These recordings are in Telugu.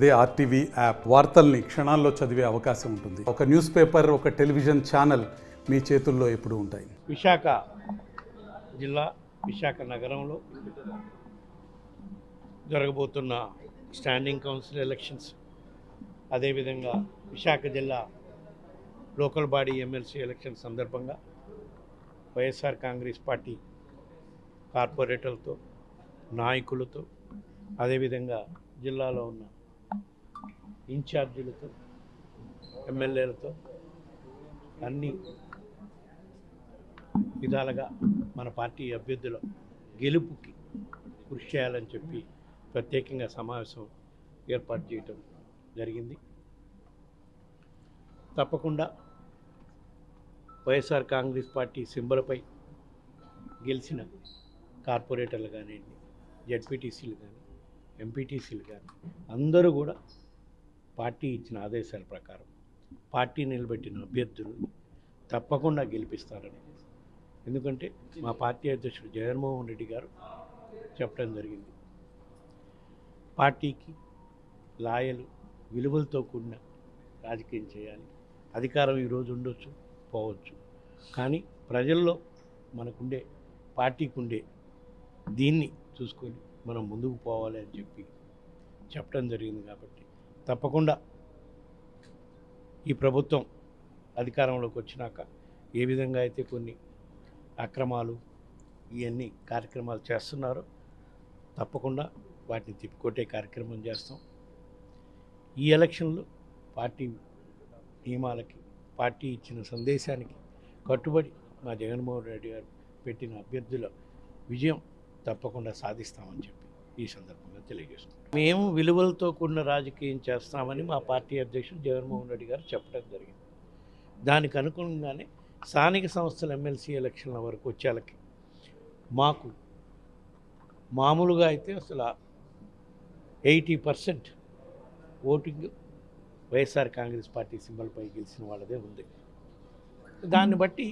అదే ఆర్టీవీ యాప్ వార్తల్ని క్షణాల్లో చదివే అవకాశం ఉంటుంది. ఒక న్యూస్ పేపర్, ఒక టెలివిజన్ ఛానల్ మీ చేతుల్లో ఎప్పుడూ ఉంటాయి. విశాఖ జిల్లా విశాఖ నగరంలో జరగబోతున్న స్టాండింగ్ కౌన్సిల్ ఎలక్షన్స్, అదేవిధంగా విశాఖ జిల్లా లోకల్ బాడీ ఎమ్మెల్సీ ఎలక్షన్ సందర్భంగా వైఎస్ఆర్ కాంగ్రెస్ పార్టీ కార్పొరేటర్లతో, నాయకులతో, అదేవిధంగా జిల్లాలో ఉన్న ఇన్ఛార్జీలతో, ఎమ్మెల్యేలతో అన్ని విధాలుగా మన పార్టీ అభ్యర్థుల గెలుపుకి కృషి చేయాలని చెప్పి ప్రత్యేకంగా సమావేశం ఏర్పాటు చేయటం జరిగింది. తప్పకుండా వైఎస్ఆర్ కాంగ్రెస్ పార్టీ సింబలపై గెలిచిన కార్పొరేటర్లు కానివ్వండి, జెడ్పీటీసీలు కానీ, ఎంపీటీసీలు కానీ అందరూ కూడా పార్టీ ఇచ్చిన ఆదేశాల ప్రకారం పార్టీ నిలబెట్టిన అభ్యర్థులు తప్పకుండా గెలిపిస్తారని, ఎందుకంటే మా పార్టీ అధ్యక్షుడు జగన్మోహన్ రెడ్డి గారు చెప్పడం జరిగింది. పార్టీకి లాయలు విలువలతో కూడిన రాజకీయం చేయాలి. అధికారం ఈరోజు ఉండొచ్చు, పోవచ్చు, కానీ ప్రజల్లో మనకుండే, పార్టీకి ఉండే దీన్ని చూసుకొని మనం ముందుకు పోవాలి అని చెప్పి చెప్పడం జరిగింది. కాబట్టి తప్పకుండా ఈ ప్రభుత్వం అధికారంలోకి వచ్చినాక ఏ విధంగా అయితే కొన్ని అక్రమాలు ఇవన్నీ కార్యక్రమాలు చేస్తున్నారో తప్పకుండా వాటిని తిప్పికొట్టే కార్యక్రమం చేస్తాం. ఈ ఎలక్షన్లో పార్టీ నియమాలకి, పార్టీ ఇచ్చిన సందేశానికి కట్టుబడి మా జగన్మోహన్ రెడ్డి గారు పెట్టిన అభ్యర్థుల విజయం తప్పకుండా సాధిస్తామని చెప్పి ఈ సందర్భంగా తెలియజేస్తున్నాం. మేము విలువలతో కూడిన రాజకీయం చేస్తామని మా పార్టీ అధ్యక్షుడు జగన్మోహన్ రెడ్డి గారు చెప్పడం జరిగింది. దానికి అనుగుణంగానే స్థానిక సంస్థల ఎమ్మెల్సీ ఎలక్షన్ల వరకు వచ్చేళ్ళకి మాకు మామూలుగా అయితే అసలు 80% ఓటింగ్ వైఎస్ఆర్ కాంగ్రెస్ పార్టీ సింబల్పై గెలిచిన వాళ్ళదే ఉంది. దాన్ని బట్టి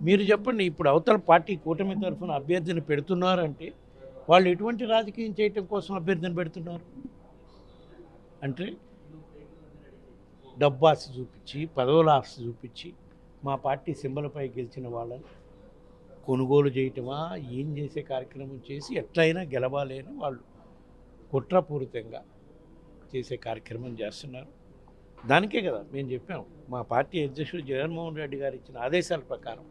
మీరు చెప్పండి, ఇప్పుడు అవతల పార్టీ కూటమి తరఫున అభ్యర్థిని పెడుతున్నారంటే వాళ్ళు ఎటువంటి రాజకీయం చేయటం కోసం అభ్యర్థిని పెడుతున్నారు అంటే డబ్బు ఆశ చూపించి, పదవుల ఆశ చూపించి మా పార్టీ సింబల్పై గెలిచిన వాళ్ళని కొనుగోలు చేయటమా, ఏం చేసే కార్యక్రమం చేసి ఎట్లయినా గెలవాలి అని వాళ్ళు కుట్రపూరితంగా చేసే కార్యక్రమం చేస్తున్నారు. దానికే కదా మేము చెప్పాం, మా పార్టీ అధ్యక్షుడు జగన్మోహన్ రెడ్డి గారు ఇచ్చిన ఆదేశాల ప్రకారం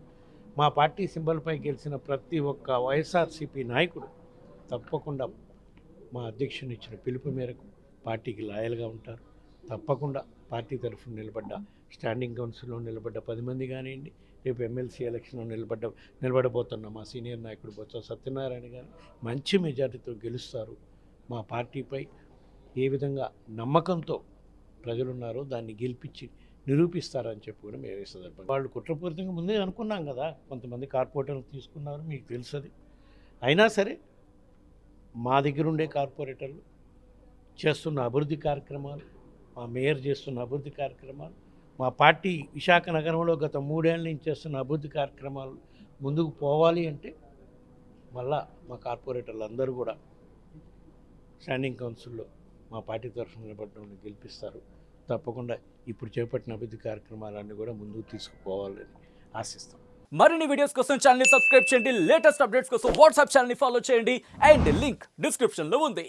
మా పార్టీ సింబల్పై గెలిచిన ప్రతి ఒక్క వైఎస్ఆర్సీపీ నాయకుడు తప్పకుండా మా అధ్యక్షుని ఇచ్చిన పిలుపు మేరకు పార్టీకి లాయల్గా ఉంటారు. తప్పకుండా పార్టీ తరఫున స్టాండింగ్ కౌన్సిల్లో నిలబడ్డ 10 మంది కానివ్వండి, రేపు ఎమ్మెల్సీ ఎలక్షన్లో నిలబడబోతున్న మా సీనియర్ నాయకుడు బొత్స సత్యనారాయణ గారు మంచి మెజారిటీతో గెలుస్తారు. మా పార్టీపై ఏ విధంగా నమ్మకంతో ప్రజలున్నారో దాన్ని గెలిపించి నిరూపిస్తారని చెప్పి కూడా మేము ఈ సందర్భంగా వాళ్ళు కుట్రపూరితంగా ముందే అనుకున్నాం కదా, కొంతమంది కార్పొరేటర్లు తీసుకున్నారు, మీకు తెలుసది. అయినా సరే మా దగ్గర ఉండే కార్పొరేటర్లు చేస్తున్న అభివృద్ధి కార్యక్రమాలు, మా మేయర్ చేస్తున్న అభివృద్ధి కార్యక్రమాలు, మా పార్టీ విశాఖ నగరంలో గత 3 ఏళ్ళ నుంచి చేస్తున్న అభివృద్ధి కార్యక్రమాలు ముందుకు పోవాలి అంటే మళ్ళా మా కార్పొరేటర్లు అందరూ కూడా స్టాండింగ్ కౌన్సిల్లో మా పార్టీ తరఫున నిలబడడం గెలిపిస్తారు. తప్పకుండా ఇప్పుడు చేపట్టిన అభివృద్ధి కార్యక్రమాలన్నీ కూడా ముందుకు తీసుకుపోవాలని ఆశిస్తాం. మరిన్ని వీడియోస్ కోసం ఛానల్ ని సబ్స్క్రైబ్ చేయండి. లేటెస్ట్ అప్డేట్స్ కోసం వాట్సాప్ ఛానల్ ని ఫాలో చేయండి. అండ్ లింక్ డిస్క్రిప్షన్ లో ఉంది.